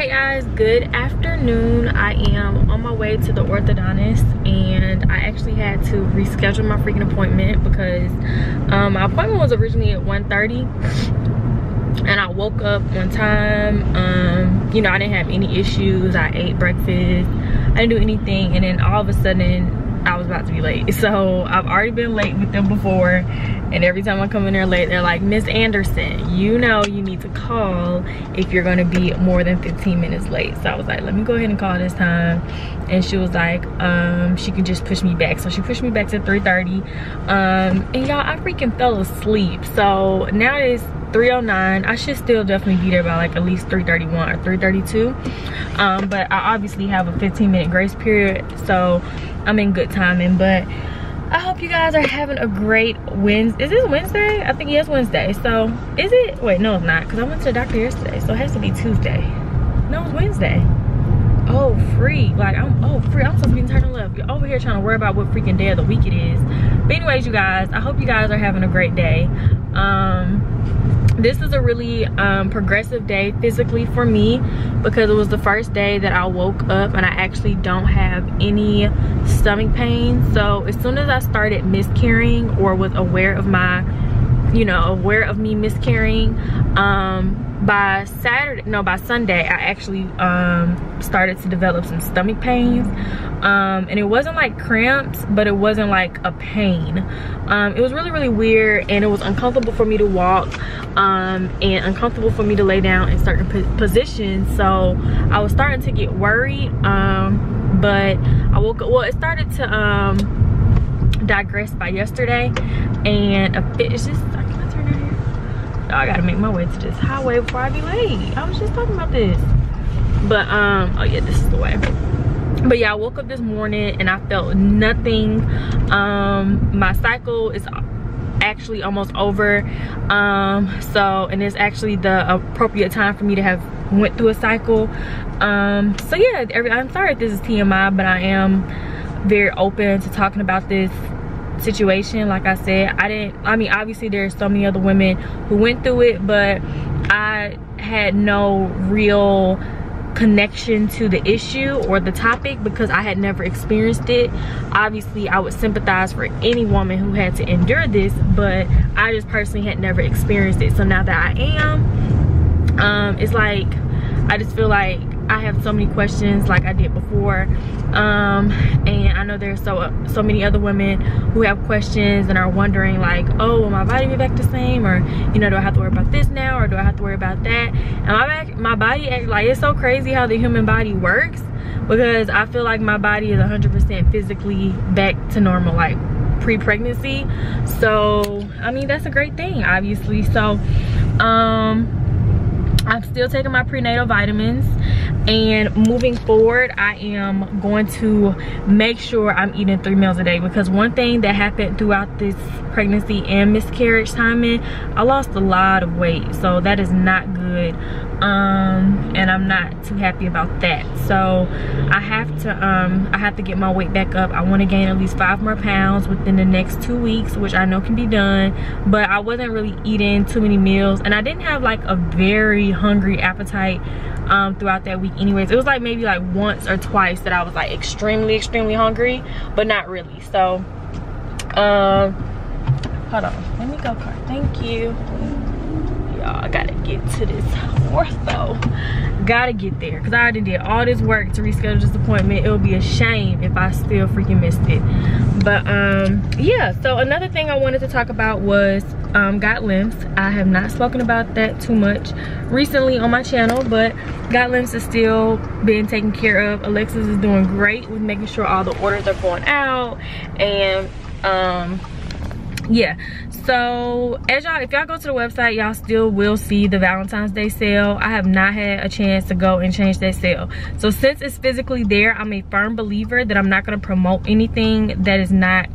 Hey guys, good afternoon. I am on my way to the orthodontist and I actually had to reschedule my freaking appointment because my appointment was originally at 1:30 and I woke up on time. You know, I didn't have any issues. I ate breakfast, I didn't do anything, and then all of a sudden I was about to be late. So I've already been late with them before, and every time I come in there late, they're like, Miss Anderson, you know you need to call if you're gonna be more than 15 minutes late. So I was like, let me go ahead and call this time. And she was like, she can just push me back. So she pushed me back to 3:30. And y'all, I freaking fell asleep. So now it's 3:09. I should still definitely be there by like at least 3:31 or 3:32. But I obviously have a 15-minute grace period, so I'm in good timing. But I hope you guys are having a great Wednesday. Is this Wednesday? I think yes, Wednesday. So is it? Wait, no, it's not, because I went to the doctor yesterday, so it has to be Tuesday. No, it's Wednesday. Oh, free. Like, I'm free. I'm supposed to be turning left. You're over here trying to worry about what freaking day of the week it is. But anyways, you guys, I hope you guys are having a great day. This is a really progressive day physically for me because it was the first day that I woke up and I actually don't have any stomach pain. So as soon as I started miscarrying or was aware of my, aware of me miscarrying, by Sunday I actually started to develop some stomach pains, and it wasn't like cramps, but it wasn't like a pain. It was really weird, and it was uncomfortable for me to walk, and uncomfortable for me to lay down in certain positions. So I was starting to get worried, but I woke up, well, it started to digress by yesterday, and it's just, I gotta make my way to this highway before I be late. I was just talking about this. But oh yeah, this is the way. But yeah, I woke up this morning and I felt nothing. My cycle is actually almost over. And it's actually the appropriate time for me to have went through a cycle. So yeah, I'm sorry if this is TMI, but I am very open to talking about this situation. Like I said, I mean obviously there's so many other women who went through it, but I had no real connection to the issue or the topic because I had never experienced it. Obviously I would sympathize for any woman who had to endure this, but I just personally had never experienced it. So now that I am, it's like I just feel like I have so many questions like I did before, and I know there's so many other women who have questions and are wondering like, oh, will my body be back the same, or do I have to worry about this now, or do I have to worry about that? And my body, like, it's so crazy how the human body works, because I feel like my body is 100% physically back to normal, like pre-pregnancy. So I mean, that's a great thing, obviously. So I'm still taking my prenatal vitamins, and moving forward I am going to make sure I'm eating 3 meals a day, because one thing that happened throughout this pregnancy and miscarriage timing, I lost a lot of weight, so that is not good, and I'm not too happy about that. So I have to get my weight back up. I want to gain at least 5 more pounds within the next 2 weeks, which I know can be done. But I wasn't really eating too many meals, and I didn't have like a very hungry appetite throughout that week anyways. It was like maybe like once or twice that I was like extremely hungry, but not really. So hold on, let me go car. Thank you. Y'all, I gotta get to this ortho. Gotta get there, because I already did all this work to reschedule this appointment. It would be a shame if I still freaking missed it. But yeah, so another thing I wanted to talk about was got lymphs. I have not spoken about that too much recently on my channel, but got lymphs is still being taken care of. Alexis is doing great with making sure all the orders are going out, and yeah. So if y'all go to the website, y'all still will see the Valentine's Day sale. I have not had a chance to go and change that sale. So since it's physically there, I'm a firm believer that I'm not going to promote anything that is not,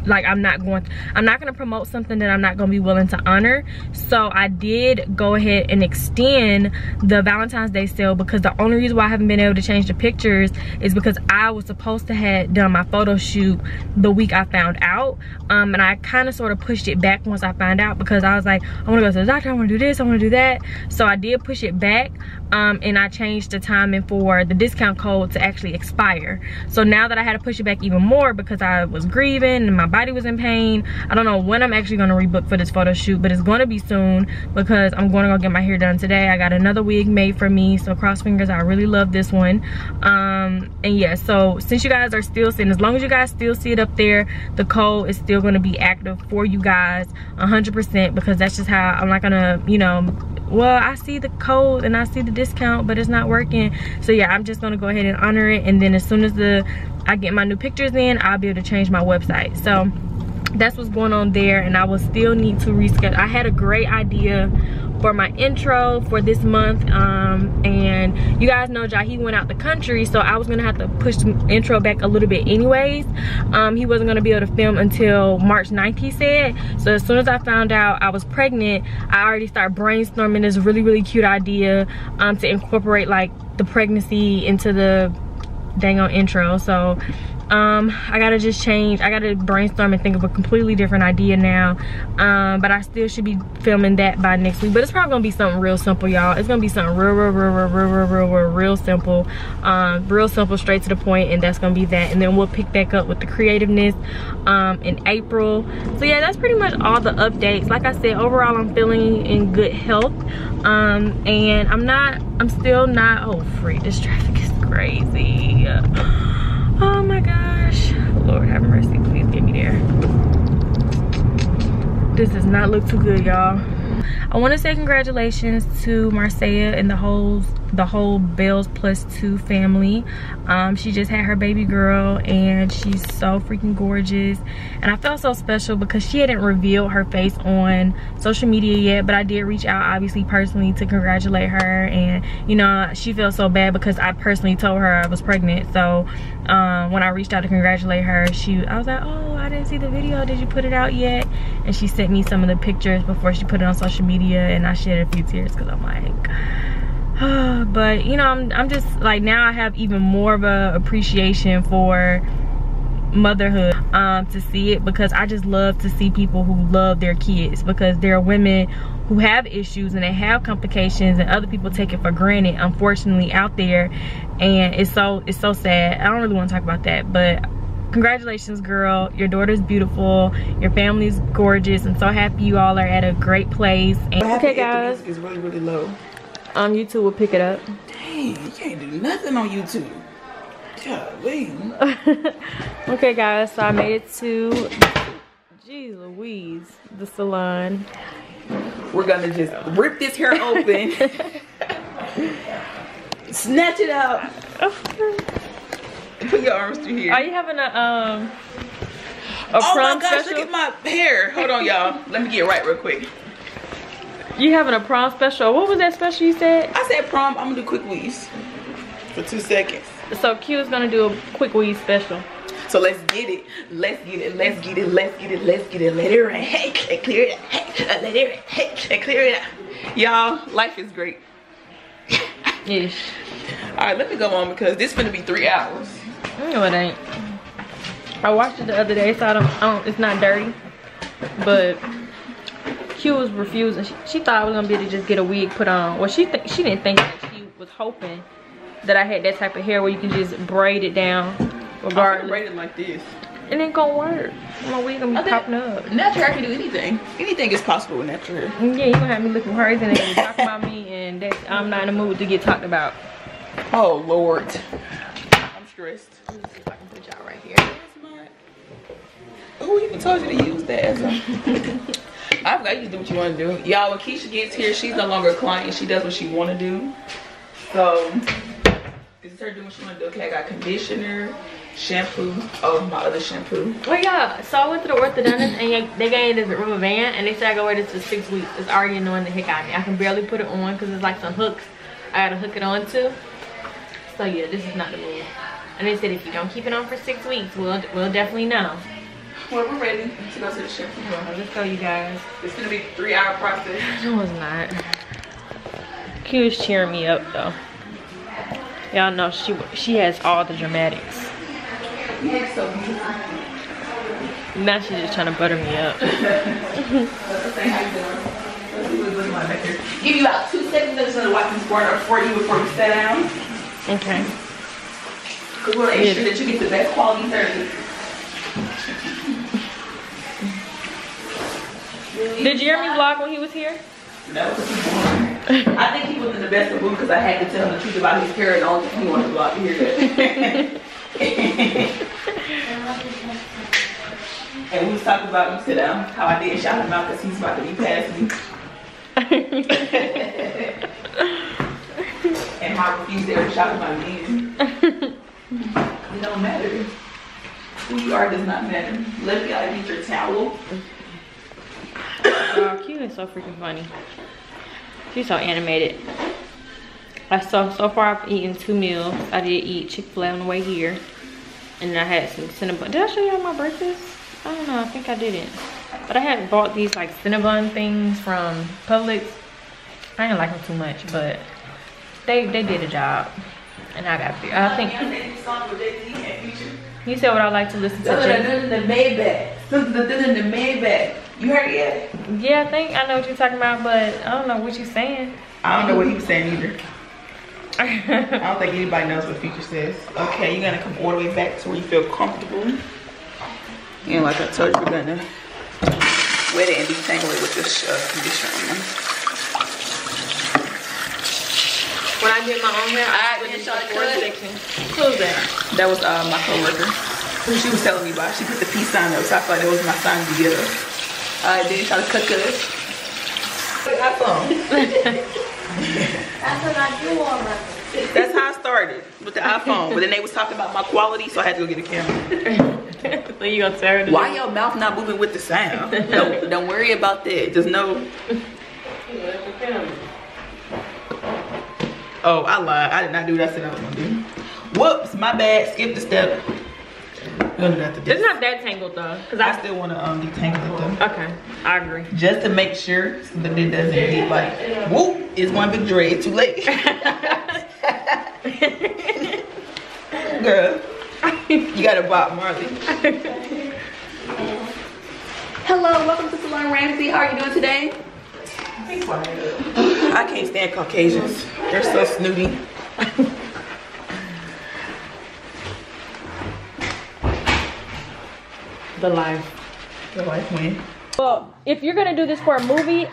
like, I'm not going to promote something that I'm not going to be willing to honor. So I did go ahead and extend the Valentine's Day sale, because the only reason why I haven't been able to change the pictures is because I was supposed to have done my photo shoot the week I found out, and I kind of sort of pushed it back once I found out, because I was like, I want to go to the doctor, I want to do this, I want to do that. So I did push it back, and I changed the timing for the discount code to actually expire. So now that I had to push it back even more because I was grieving and my body was in pain, I don't know when I'm actually gonna rebook for this photo shoot, but it's gonna be soon because I'm gonna go get my hair done today. I got another wig made for me, so cross fingers, I really love this one. And yeah, so since you guys are still seeing, as long as you guys still see it up there, the code is still gonna be active for you guys 100%, because that's just how I'm not gonna, you know, well, I see the code and I see the discount, but it's not working. So yeah, I'm just gonna go ahead and honor it, and then as soon as I get my new pictures in, I'll be able to change my website. So that's what's going on there, and I will still need to reschedule. I had a great idea for my intro for this month, and you guys know Jahi went out the country, so I was gonna have to push the intro back a little bit anyways. He wasn't gonna be able to film until March 9th, he said. So as soon as I found out I was pregnant, I already started brainstorming this really cute idea to incorporate like the pregnancy into the dang on intro. So I gotta just change, I gotta brainstorm and think of a completely different idea now, but I still should be filming that by next week. But it's probably gonna be something real simple, y'all. It's gonna be something real simple, real simple, straight to the point, and that's gonna be that. And then we'll pick back up with the creativeness in April. So yeah, that's pretty much all the updates. Like I said, overall I'm feeling in good health, and I'm still not, oh freak, this traffic is crazy. Oh my gosh, Lord have mercy, please get me there. This does not look too good, y'all. I want to say congratulations to Marcia and the whole Bells Plus 2 family. She just had her baby girl, and she's so freaking gorgeous, and I felt so special because she hadn't revealed her face on social media yet, but I did reach out obviously personally to congratulate her. And you know, she felt so bad because I personally told her I was pregnant. So when I reached out to congratulate her, I was like, oh, I didn't see the video, did you put it out yet? And she sent me some of the pictures before she put it on social media, and I shed a few tears because I'm like, but you know, I'm just like, now I have even more of a appreciation for motherhood, to see it, because I just love to see people who love their kids, because there are women who have issues and they have complications, and other people take it for granted, unfortunately, out there. And it's so sad. I don't really want to talk about that, but congratulations, girl. Your daughter's beautiful, your family's gorgeous. I'm so happy you all are at a great place. And okay guys, the music is really low. YouTube will pick it up. Dang, you can't do nothing on YouTube. Golly. Okay guys, so I made it to, geez Louise, the salon. We're gonna just rip this hair open, snatch it out, put your arms through here. Are you having a oh prom my gosh, special? look at my hair. Hold on, y'all. Let me get right real quick. You having a prom special? What was that special you said? I said prom. I'm gonna do quick weaves for 2 seconds. So Q is gonna do a quick weave special. So let's get it. Let's get it. Let's get it. Let's get it. Let's get it. Let it rain. Hey, clear it out. Let it rain. Hey, clear it out. Y'all, life is great. Ish. All right, let me go on because this is gonna be 3 hours. No, it ain't. I watched it the other day, so I don't, it's not dirty. But Q was refusing. She thought I was gonna be able to just get a wig put on. Well, she didn't think that. She was hoping that I had that type of hair where you can just braid it down regardless. I'm braid it like this. It ain't gonna work. My wig gonna be popping up. Natural hair can do anything. Anything is possible with natural hair. Yeah, you gonna have me looking crazy and they talk about me, and I'm not in the mood to get talked about. Oh Lord, I'm stressed. Let me see if I can put y'all right here. Who even told you to use that as a... I forgot you can do what you want to do. Y'all, when Keesha gets here, she's no longer a client. She does what she want to do. So, this is her doing what she want to do. Okay, I got conditioner, shampoo. Oh, my other shampoo. Well, yeah, so I went to the orthodontist and they gave me this rubber band and they said I go wear this for 6 weeks. It's already annoying the heck out of me. I can barely put it on because it's like some hooks I gotta hook it on to. So yeah, this is not the move. And they said if you don't keep it on for 6 weeks, we'll definitely know. Well, we're ready to go to the shampoo. Let's go, you guys. It's gonna be a 3-hour process. No, it's not. Q is cheering me up though. Y'all know she has all the dramatics. You look so beautiful. Now she's just trying to butter me up. Let's say how you doing. Let's see what it looks behind back here. Give you about 2 seconds. I'm just gonna wipe this water up for you before you sit down. Okay. Cause we'll make sure that you get the best quality service. Did Jeremy vlog when he was here? No, because he's born. I think he was in the best of mood because I had to tell him the truth about his hair and all he wanted to vlog to hear that. And we was talking about, you sit down, how I did shout him out because he's about to be past me. And how I refused to ever shout him out again. It don't matter. Who you are does not matter. Let me get your towel. Oh, Q is so freaking funny. She's so animated. So far I've eaten 2 meals. I did eat Chick-fil-A on the way here. And then I had some Cinnabon. Did I show you all my breakfast? I don't know, I think I didn't. But I had bought these like Cinnabon things from Publix. I didn't like them too much, but they did a job. And I got I think you said what I like to listen to. In the Maybach. Something in the Maybach. You heard it yet? Yeah, I think I know what you're talking about, but I don't know what you're saying. I don't know what he was saying either. I don't think anybody knows what Future says. Okay, you're gonna come all the way back to where you feel comfortable. And like I told you, we're gonna wet it and detangle it with this conditioner. When I did my own hair, I did the 4 section. Who's that? That was my coworker. She was telling me about it. She put the peace sign up, so I felt like that was my sign to give her. I did try to cut this. iPhone. That's what I do already. That's how I started with the iPhone. But then they was talking about my quality, so I had to go get a camera. So you gonna tell her? Why your mouth not moving with the sound? Don't worry about that. Just know. Oh, I lied. I did not do what I said I was gonna do. Whoops, my bad. Skip the step. We're gonna do that today. It's not that tangled though, cause I still want to detangle it though. Okay, I agree. Just to make sure so that it doesn't get like, whoop, it's one big dread. Too late. Girl, you got a bop, Marley. Hello, welcome to Salon Ramsey. How are you doing today? I can't stand Caucasians. They're so snooty. The life win. Well, if you're gonna do this for a movie,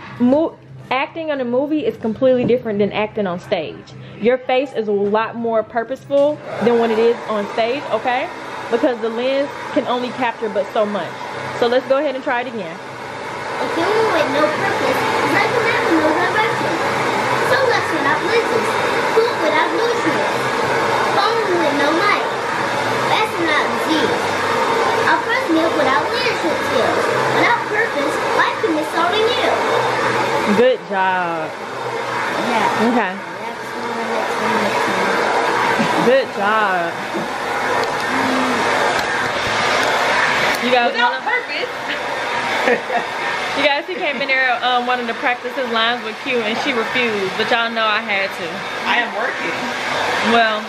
acting on a movie is completely different than acting on stage. Your face is a lot more purposeful than when it is on stage, okay? Because the lens can only capture but so much. So let's go ahead and try it again. A human with no purpose is like a map with no direction. Sunlight without lenses, food without nutrients, phone with no mic, astronaut disease. A president without leadership skills, without purpose, life can miss all they knew. Good job. Yeah. Okay. Next one. Good job. You guys Without purpose. You guys, he came in there wanting to practice his lines with Q and she refused, but y'all know I had to. I am working. Well,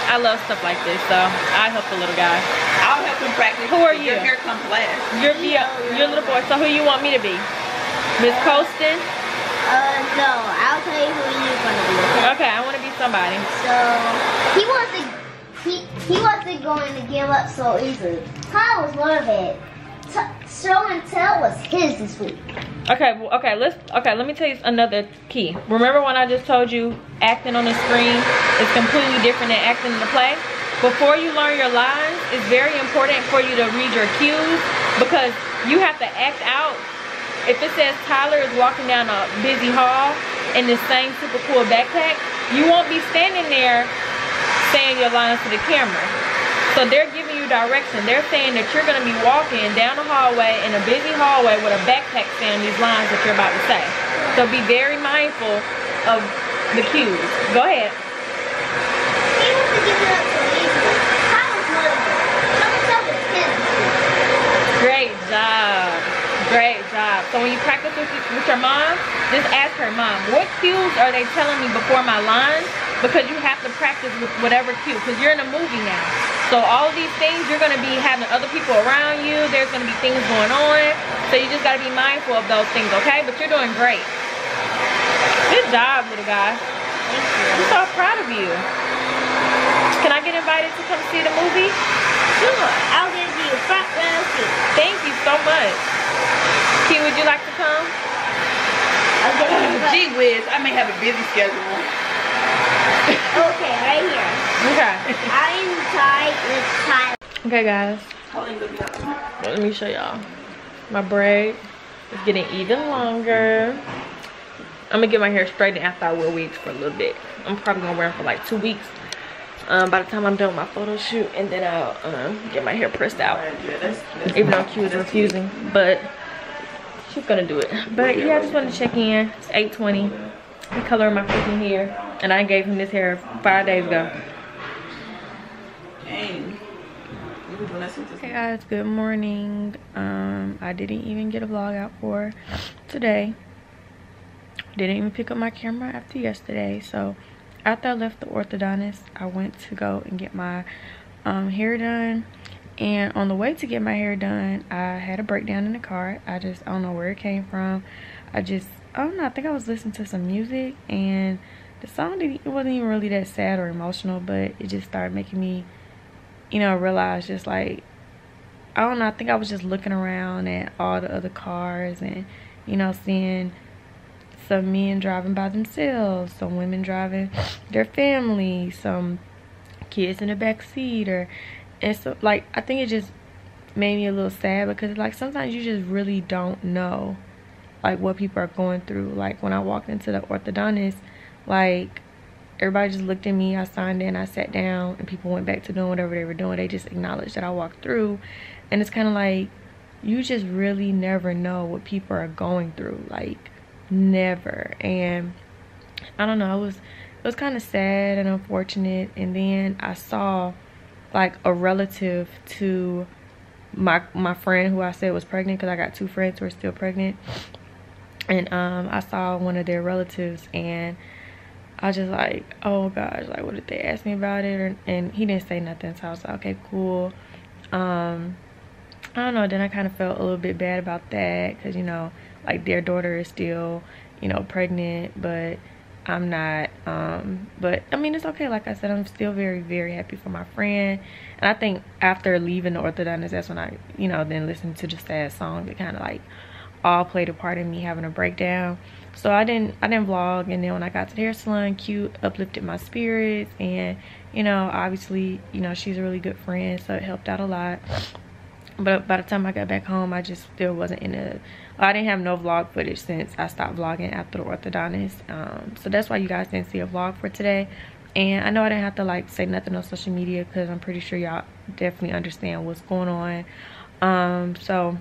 I love stuff like this, so I help the little guy. I'll help him practice. Who are you? Your hair comes last. You're little boy, so who you want me to be? Miss Colston? No, I'll tell you who you're gonna be. Okay, I want to be somebody. So he wasn't going to give up so easily. Kyle was one of it. Show and tell was his this week. Okay, let me tell you another key. Remember when I just told you acting on the screen is completely different than acting in the play? Before you learn your lines, it's very important for you to read your cues because you have to act out. If it says Tyler is walking down a busy hall in this same super cool backpack, you won't be standing there saying your lines to the camera. So they're giving you direction. They're saying that you're gonna be walking down a hallway in a busy hallway with a backpack saying these lines that you're about to say. So be very mindful of the cues. Go ahead. He wasn't giving up so easily. Kyle was one of it. Show and tell was his. Great job. Great job. So when you practice with your mom, just ask her, Mom, what cues are they telling me before my lines? Because you have to practice with whatever cue, because you're in a movie now. So all of these things, you're gonna be having other people around you. There's gonna be things going on. So you just gotta be mindful of those things, okay? But you're doing great. job, little guy. Thank you. I'm so proud of you. Can I get invited to come see the movie? Sure, I'll give you a front row seat. Thank you so much. Key, would you like to come? I'll give you a Gee whiz, I may have a busy schedule. Okay, right here. Okay. I'm tied with Tyler. Okay, guys. How long will be up? Let me show y'all. My braid is getting even longer. I'm gonna get my hair straightened after I wear wigs for a little bit. I'm probably gonna wear them for like 2 weeks. By the time I'm done with my photo shoot, and then I'll get my hair pressed out. Even though Q is refusing, but she's gonna do it. But yeah, I just wanted to check in. It's 8:20. I'm coloring my freaking hair, and I gave him this hair 5 days ago. Dang. Hey guys, good morning. I didn't even get a vlog out for today. Didn't even pick up my camera after yesterday. So after I left the orthodontist, I went to go and get my hair done. And on the way to get my hair done, I had a breakdown in the car. I don't know where it came from. I don't know, I think I was listening to some music, and the song it wasn't even really that sad or emotional, but it just started making me, you know, realize just like, I don't know, I think I was just looking around at all the other cars and, you know, seeing some men driving by themselves, some women driving their family, some kids in the back seat, and so like I think it just made me a little sad, because like sometimes you just really don't know like what people are going through. Like when I walked into the orthodontist, like everybody just looked at me, I signed in, I sat down, and people went back to doing whatever they were doing. They just acknowledged that I walked through. And it's kind of like, you just really never know what people are going through, like never. And I don't know, it was kind of sad and unfortunate. And then I saw like a relative to my friend who I said was pregnant, because I got 2 friends who are still pregnant. And I saw one of their relatives, and I was just like, oh gosh, like what did they ask me about it? And he didn't say nothing, so I was like, okay, cool. I don't know, then I kind of felt a little bit bad about that, because you know, like their daughter is still, you know, pregnant, but I'm not. But I mean, it's okay. Like I said, I'm still very, very happy for my friend. And I think after leaving the orthodontist, that's when I, you know, then listened to the sad song. It kind of like all played a part in me having a breakdown. So I didn't vlog. And then when I got to the hair salon, Q uplifted my spirits, and you know, obviously, you know, she's a really good friend, so it helped out a lot. But by the time I got back home, I just still wasn't I didn't have no vlog footage since I stopped vlogging after the orthodontist. So that's why you guys didn't see a vlog for today. And I know I didn't have to like say nothing on social media, because I'm pretty sure y'all definitely understand what's going on. So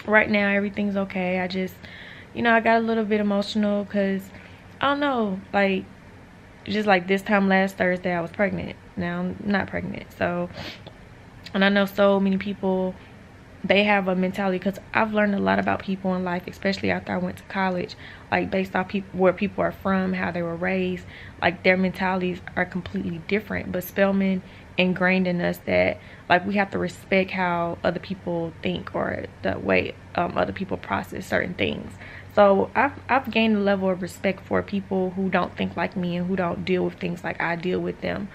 right now everything's okay. I just, you know, I got a little bit emotional, because I don't know, like just like this time last Thursday I was pregnant. Now I'm not pregnant. So, and I know so many people, they have a mentality, because I've learned a lot about people in life, especially after I went to college, like based off where people are from, how they were raised, like their mentalities are completely different. But Spelman ingrained in us that like we have to respect how other people think, or the way other people process certain things. So I've gained a level of respect for people who don't think like me and who don't deal with things like I deal with them.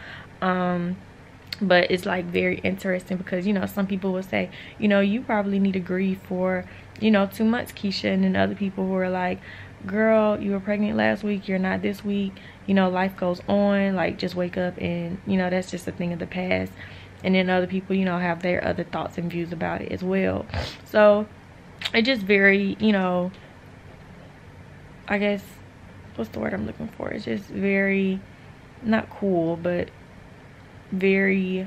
But it's like very interesting, because you know, some people will say, you know, you probably need to grieve for, you know, 2 months, Keesha. And then other people who are like, girl, you were pregnant last week, you're not this week, you know, life goes on, like just wake up, and you know, that's just a thing of the past. And then other people, you know, have their other thoughts and views about it as well. So it just very, you know, I guess, what's the word I'm looking for? It's just very, not cool, but very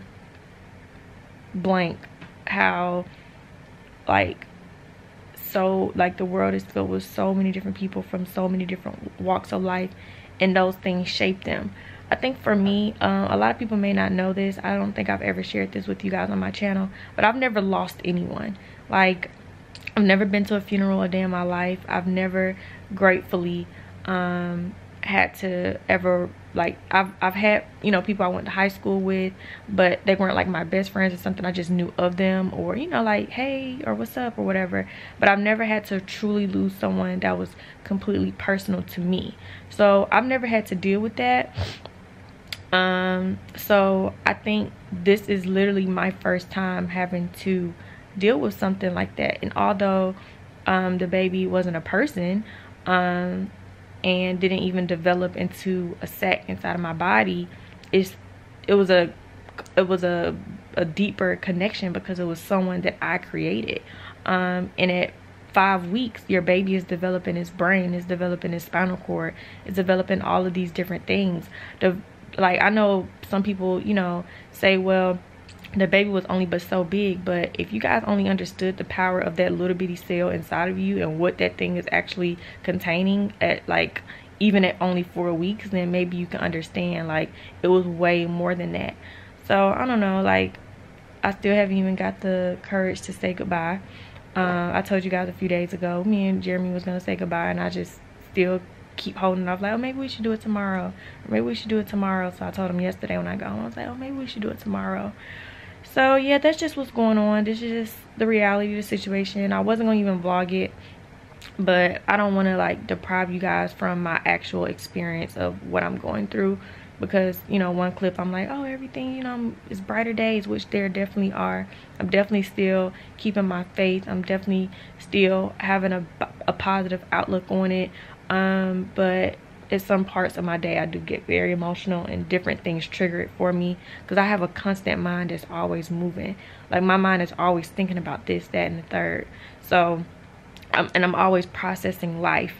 blank how like, so like the world is filled with so many different people from so many different walks of life, and those things shape them. I think for me, a lot of people may not know this. I don't think I've ever shared this with you guys on my channel, but I've never lost anyone. Like, I've never been to a funeral a day in my life. I've never gratefully had to ever like I've had, you know, people I went to high school with, but they weren't like my best friends or something. I just knew of them, or, you know, like, hey, or what's up, or whatever. But I've never had to truly lose someone that was completely personal to me. So I've never had to deal with that. So I think this is literally my first time having to deal with something like that. And although the baby wasn't a person, and didn't even develop into a sac inside of my body, it was a deeper connection because it was someone that I created. And at 5 weeks, your baby is developing his brain, is developing his spinal cord, is developing all of these different things. Like, I know some people, you know, say, well, the baby was only but so big, but if you guys only understood the power of that little bitty cell inside of you and what that thing is actually containing at, like, even at only 4 weeks, then maybe you can understand, like, it was way more than that. So I don't know, like, I still haven't even got the courage to say goodbye. I told you guys a few days ago, me and Jeremy was gonna say goodbye, and I just still keep holding off, like, oh, maybe we should do it tomorrow, or maybe we should do it tomorrow. So I told him yesterday when I got home, I was like, oh, maybe we should do it tomorrow. So yeah, that's just what's going on. This is just the reality of the situation. I wasn't gonna even vlog it, but I don't want to, like, deprive you guys from my actual experience of what I'm going through, because, you know, one clip I'm like, oh, everything, you know, is brighter days, which there definitely are. I'm definitely still keeping my faith. I'm definitely still having a positive outlook on it. But at some parts of my day I do get very emotional, and different things trigger it for me, because I have a constant mind that's always moving. Like, my mind is always thinking about this, that, and the third. So I'm always processing life.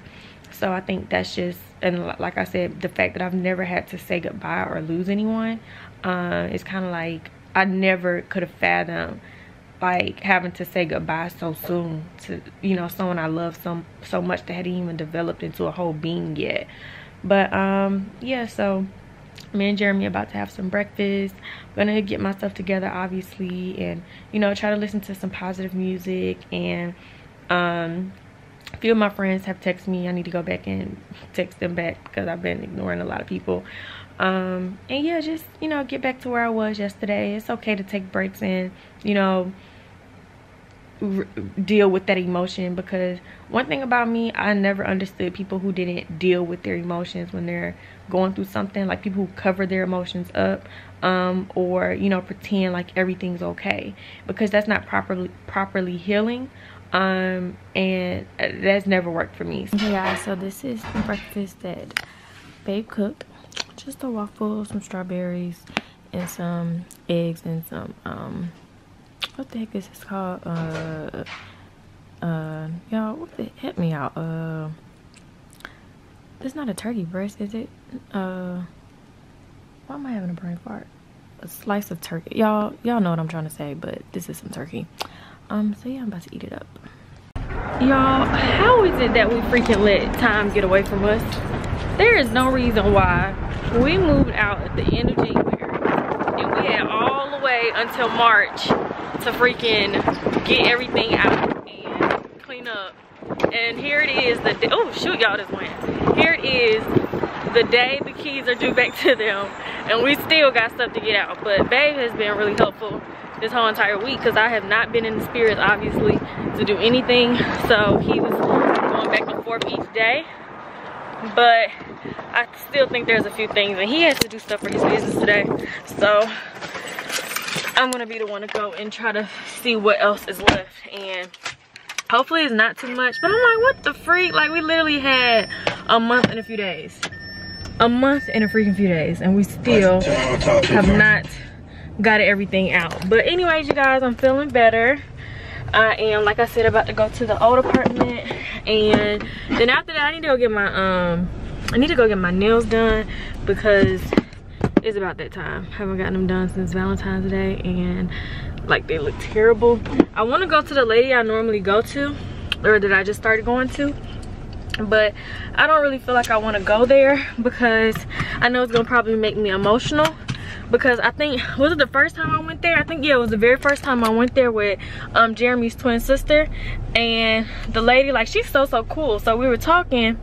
So I think that's just, and like I said, the fact that I've never had to say goodbye or lose anyone, it's kind of like I never could have fathomed, like, having to say goodbye so soon to, you know, someone I love so much that hadn't even developed into a whole being yet. But yeah, so me and Jeremy are about to have some breakfast. I'm gonna get myself together, obviously, and, you know, try to listen to some positive music. And a few of my friends have texted me. I need to go back and text them back because I've been ignoring a lot of people. And yeah, just, you know, get back to where I was yesterday. It's okay to take breaks and, you know, deal with that emotion, because one thing about me, I never understood people who didn't deal with their emotions when they're going through something, like people who cover their emotions up, or, you know, pretend like everything's okay, because that's not properly healing. And that's never worked for me. Okay guys, so this is the breakfast that Babe cooked. Just a waffle, some strawberries, and some eggs, and some what the heck is this called? Y'all, what the, help me out. This not a turkey breast, is it? Why am I having a brain fart? A slice of turkey. Y'all know what I'm trying to say, but this is some turkey. So yeah, I'm about to eat it up. Y'all, how is it that we freaking let time get away from us? There is no reason why we moved out at the end of January, and we had all the way until March to freaking get everything out and clean up. And here it is, oh shoot, y'all, this went. Here it is, the day the keys are due back to them, and we still got stuff to get out. But Babe has been really helpful this whole entire week, because I have not been in the spirits, obviously, to do anything. So he was going back and forth each day, but I still think there's a few things, and he has to do stuff for his business today. So I'm gonna be the one to go and try to see what else is left, and hopefully it's not too much. But I'm like, what the freak? Like, we literally had a month and a few days. A month and a freaking few days, and we still have not got everything out. But anyways, you guys, I'm feeling better. I am, like I said, about to go to the old apartment, and then after that I need to go get my nails done, because it's about that time. Haven't gotten them done since Valentine's Day, and like, they look terrible. I want to go to the lady I normally go to, or that I just started going to, but I don't really feel like I want to go there, because I know it's gonna probably make me emotional. Because I think, was it the first time I went there? I think, yeah, it was the very first time I went there with Jeremy's twin sister. And the lady, like, she's so cool. So we were talking,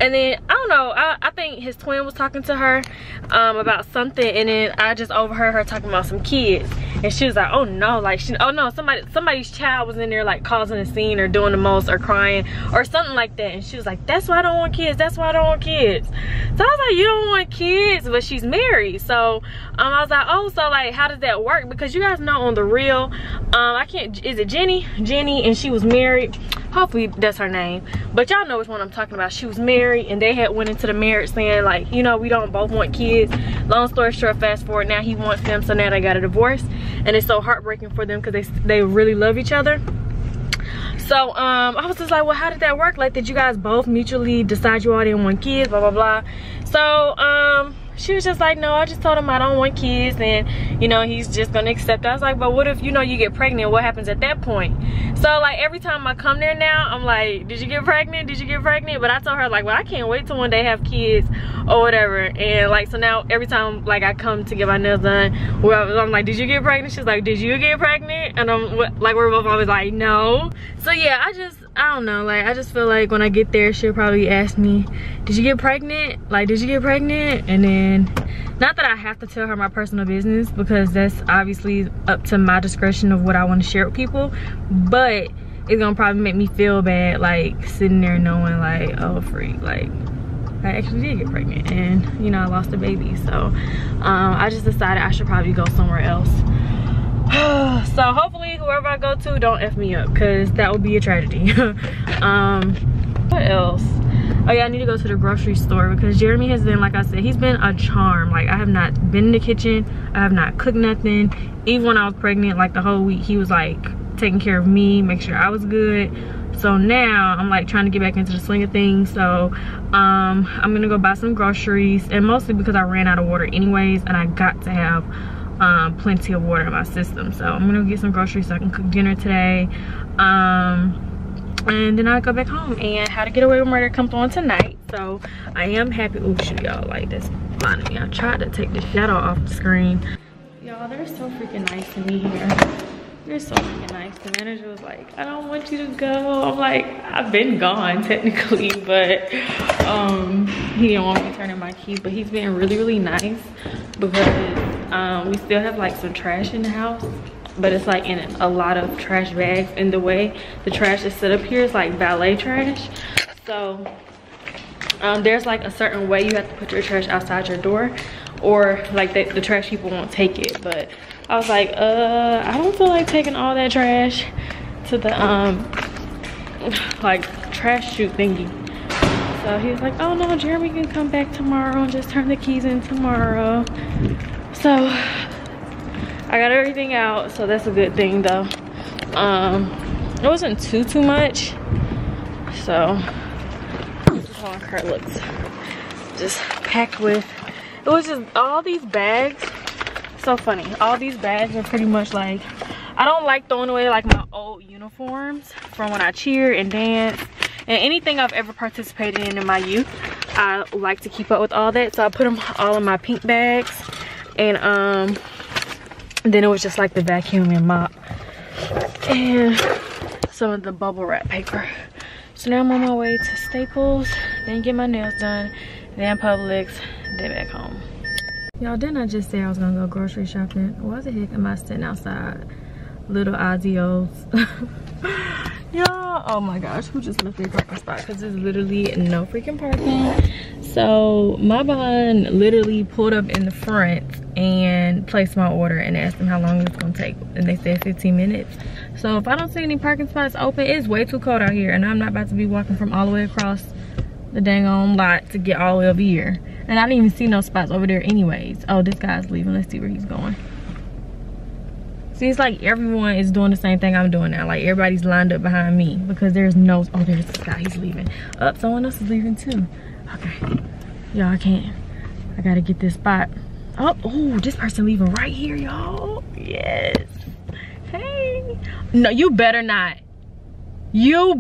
And then I don't know, I think his twin was talking to her about something, and then I just overheard her talking about some kids, and she was like, oh no, like oh no, somebody's child was in there like causing a scene or doing the most or crying or something like that. And she was like, that's why I don't want kids, that's why I don't want kids. So I was like, you don't want kids, but she's married. So I was like, oh, so like how does that work? Because you guys know on the real, I can't, is it Jenny, and she was married. Hopefully that's her name, but y'all know which one I'm talking about. She was married, and they had went into the marriage saying like, you know, we don't both want kids. Long story short, fast forward, now he wants them, so now they got a divorce, and it's so heartbreaking for them because they really love each other. So I was just like, well, how did that work? Like, did you guys both mutually decide you all didn't want kids, blah blah blah? So she was just like, no, I just told him I don't want kids, and you know, he's just gonna accept it. I was like, but what if, you know, you get pregnant? What happens at that point? So like every time I come there now, I'm like, did you get pregnant? Did you get pregnant? But I told her like, well, I can't wait till one day have kids or whatever. And like, so now every time like I come to get my nails done, I'm like, did you get pregnant? She's like, did you get pregnant? And I'm like, we're both always like, no. So yeah, I don't know, like I just feel like when I get there, she'll probably ask me, did you get pregnant? Like, did you get pregnant? And then, not that I have to tell her my personal business, because that's obviously up to my discretion of what I want to share with people, but it's gonna probably make me feel bad, like sitting there knowing like, oh freak, like I actually did get pregnant, and you know, I lost a baby. So I just decided I should probably go somewhere else. So hopefully whoever I go to don't F me up, because that would be a tragedy. What else? Oh yeah, I need to go to the grocery store, because Jeremy has been, like I said, he's been a charm. Like, I have not been in the kitchen, I have not cooked nothing. Even when I was pregnant, like the whole week, he was like taking care of me, make sure I was good. So now I'm like trying to get back into the swing of things. So I'm gonna go buy some groceries, and mostly because I ran out of water anyways, and I got to have plenty of water in my system. So I'm gonna get some groceries so I can cook dinner today, and then I'll go back home. And How to Get Away with Murder comes on tonight, so I am happy. Oh shoot, y'all, like that's blinding me. I tried to take the shadow off the screen. Y'all, they're so freaking nice to me here. They're so freaking nice. The manager was like, I don't want you to go. I'm like, I've been gone technically, but he didn't want me to turn in my key. But he's been really, really nice, because we still have like some trash in the house, but it's like in a lot of trash bags. In the way the trash is set up here, it's like valet trash. So there's like a certain way you have to put your trash outside your door, or like the trash people won't take it. But I was like, I don't feel like taking all that trash to the like trash chute thingy. So he was like, oh no, Jeremy can come back tomorrow and just turn the keys in tomorrow. So I got everything out, so that's a good thing though. It wasn't too much. So this is how our car looks. Just packed with, it was just all these bags. So funny, all these bags are pretty much like, I don't like throwing away like my old uniforms from when I cheered and danced and anything I've ever participated in my youth. I like to keep up with all that, so I put them all in my pink bags. And then it was just like the vacuum and mop and some of the bubble wrap paper. So now I'm on my way to Staples, then get my nails done, then Publix, then back home. Y'all, didn't I just say I was gonna go grocery shopping? Why the heck am I sitting outside little Azios? Y'all, oh my gosh, who just left their parking spot? Because there's literally no freaking parking. So my behind literally pulled up in the front and placed my order and asked them how long it's gonna take, and they said 15 minutes. So if I don't see any parking spots open, it's way too cold out here, and I'm not about to be walking from all the way across the dang on lot to get all the way over here. And I didn't even see no spots over there anyways. Oh, this guy's leaving. Let's see where he's going. See, it's like everyone is doing the same thing I'm doing now. Like, everybody's lined up behind me because there's no, oh, there's this guy, he's leaving. Someone else is leaving too. Okay, y'all, I can't, I gotta get this spot. Oh, this person leaving right here, y'all. Yes. Hey. No, you better not. Y'all,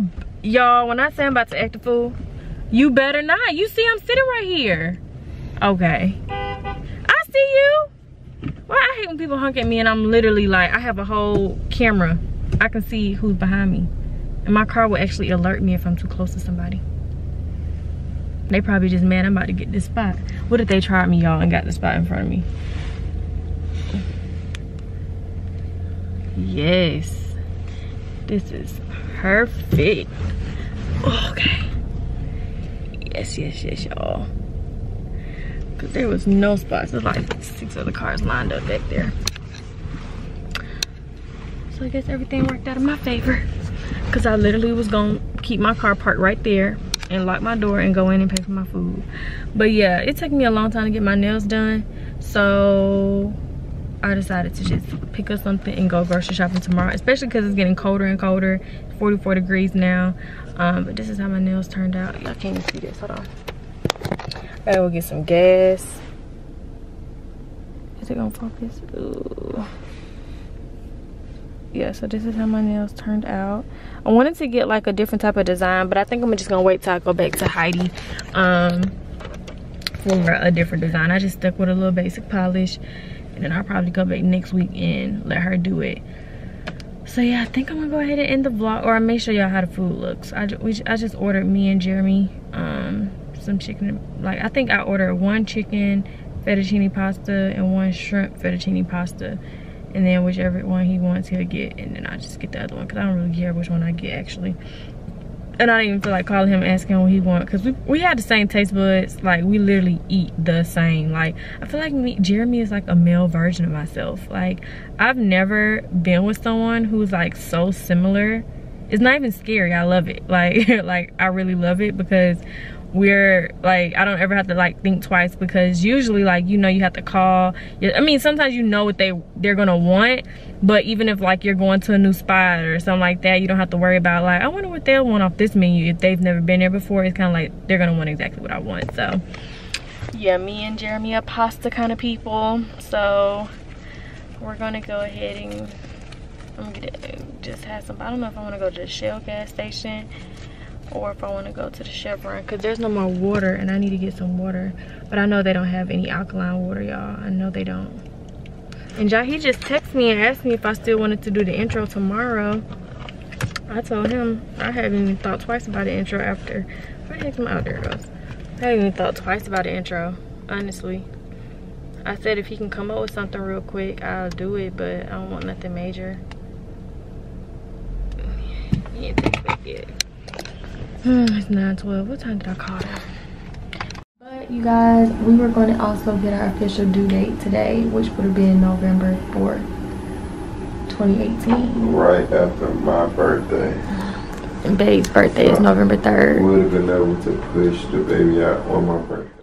when I say I'm about to act a fool, you better not. You see I'm sitting right here. Okay, I see you. Well, I hate when people honk at me and I'm literally like, I have a whole camera. I can see who's behind me. And my car will actually alert me if I'm too close to somebody. They probably just mad I'm about to get this spot. What if they tried me, y'all, and got the spot in front of me? Yes. This is perfect. Okay. Yes, y'all. Because there was no spots. There's like 6 other cars lined up back there. So I guess everything worked out in my favor. Because I literally was going to keep my car parked right there and lock my door and go in and pay for my food. But yeah, it took me a long time to get my nails done. So I decided to just pick up something and go grocery shopping tomorrow. Especially because it's getting colder and colder. It's 44 degrees now. But this is how my nails turned out. Y'all can't even see this. Hold on. I gotta go get some gas. Is it gonna focus? Ooh. Yeah, so this is how my nails turned out. I wanted to get like a different type of design, but I think I'm just gonna wait till I go back to Heidi for a different design. I just stuck with a little basic polish, and then I'll probably go back next week and let her do it. So yeah, I think I'm gonna go ahead and end the vlog, or I'll make sure y'all how the food looks. I just ordered, me and Jeremy, some chicken. Like, I think I ordered 1 chicken fettuccine pasta and 1 shrimp fettuccine pasta, and then whichever one he wants he'll get, and then I just get the other one because I don't really care which one I get actually. And I didn't even feel like calling him asking him what he wants, because we had the same taste buds. Like, we literally eat the same. Like, I feel like Jeremy is like a male version of myself. Like, I've never been with someone who's like so similar. It's not even scary. I love it. Like like I really love it, because we're like, I don't ever have to like think twice, because usually, like, you know, you have to call. I mean, sometimes you know what they're gonna want, but even if like you're going to a new spot or something like that, you don't have to worry about like, I wonder what they'll want off this menu. If they've never been there before, it's kind of like they're gonna want exactly what I want. So yeah, me and Jeremy are pasta kind of people, so we're gonna go ahead and I'm gonna just have some. I don't know if I want to go to the Shell gas station or if I want to go to the Chevron, because there's no more water and I need to get some water. But I know they don't have any alkaline water, y'all. I know they don't. And he just texted me and asked me if I still wanted to do the intro tomorrow. I told him I hadn't even thought twice about the intro after. Where the heck's my, oh, there it goes. I hadn't even thought twice about the intro, honestly. I said if he can come up with something real quick, I'll do it, but I don't want nothing major. He ain't text back yet. It's 9:12. What time did I call them? But you guys, we were going to also get our official due date today, which would have been November 4th, 2018. Right after my birthday. And babe's birthday is November 3rd. Would have been able to push the baby out on my birthday.